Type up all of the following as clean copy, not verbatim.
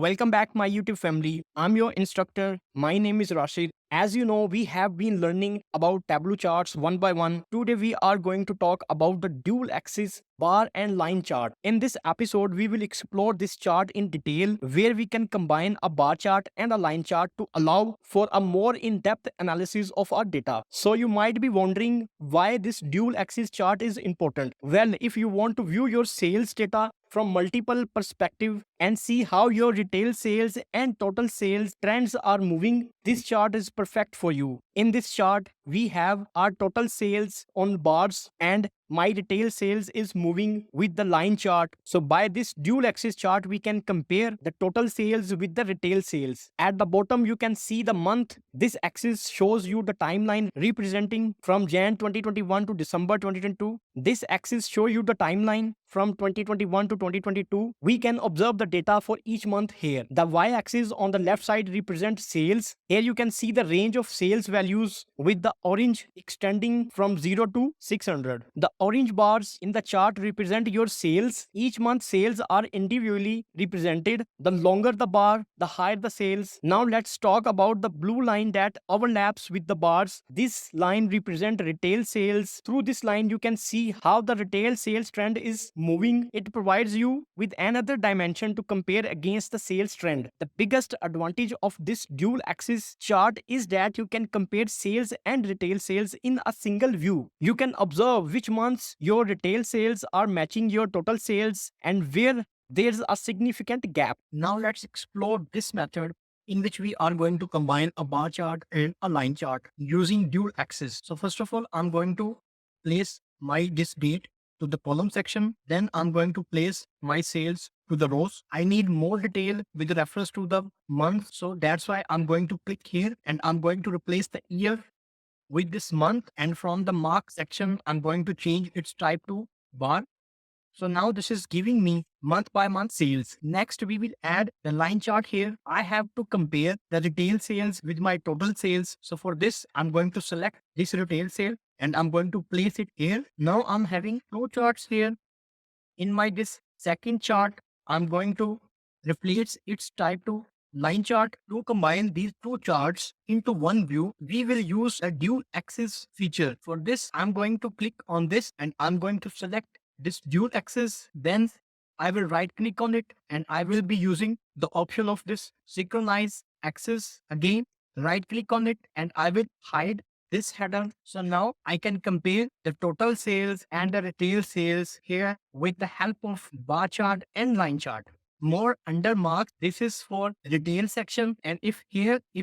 Welcome back, my YouTube family. I'm your instructor. My name is Rashid. As you know, we have been learning about Tableau charts one by one. Today, we are going to talk about the dual axis bar and line chart. In this episode, we will explore this chart in detail, where we can combine a bar chart and a line chart to allow for a more in-depth analysis of our data. So you might be wondering why this dual axis chart is important. Well, if you want to view your sales data from multiple perspectives and see how your retail sales and total sales trends are moving, this chart is perfect for you. In this chart, we have our total sales on bars and my retail sales is moving with the line chart. So by this dual axis chart, we can compare the total sales with the retail sales. At the bottom, you can see the month. This axis shows you the timeline representing from Jan 2021 to December 2022. This axis shows you the timeline from 2021 to 2022. We can observe the data for each month here. The y-axis on the left side represents sales. Here you can see the range of sales values with the orange extending from 0 to 600. The orange bars in the chart represent your sales. Each month sales are individually represented. The longer the bar, the higher the sales. Now let's talk about the blue line that overlaps with the bars. This line represents retail sales. Through this line, you can see how the retail sales trend is moving. It provides you with another dimension to compare against the sales trend. The biggest advantage of this dual axis chart is that you can compare sales and retail sales in a single view. You can observe which months your retail sales are matching your total sales and where there's a significant gap. Now let's explore this method in which we are going to combine a bar chart and a line chart using dual axis. So first of all, I'm going to place my this date to the column section. Then I'm going to place my sales to the rows. I need more detail with reference to the month. So that's why I'm going to click here and I'm going to replace the year with this month. And from the mark section, I'm going to change its type to bar. So now this is giving me month by month sales. Next, we will add the line chart here. I have to compare the retail sales with my total sales. So for this, I'm going to select this retail sale and I'm going to place it here. Now I'm having two charts here. In my this second chart, I'm going to replace its type to line chart. To combine these two charts into one view, we will use a dual axis feature. For this, I'm going to click on this and I'm going to select this dual axis. Then I will right click on it and I will be using the option of this synchronize axis. Again, right click on it and I will hide this header. So now I can compare the total sales and the retail sales here with the help of bar chart and line chart. More under marks, this is for retail section. And if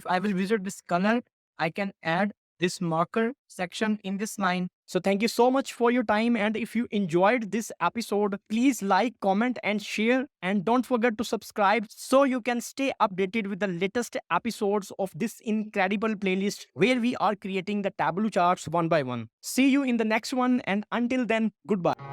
I will visit this color, I can add this marker section in this line. So thank you so much for your time. And if you enjoyed this episode, please like, comment, and share. And don't forget to subscribe so you can stay updated with the latest episodes of this incredible playlist where we are creating the Tableau charts one by one. See you in the next one. And until then, goodbye.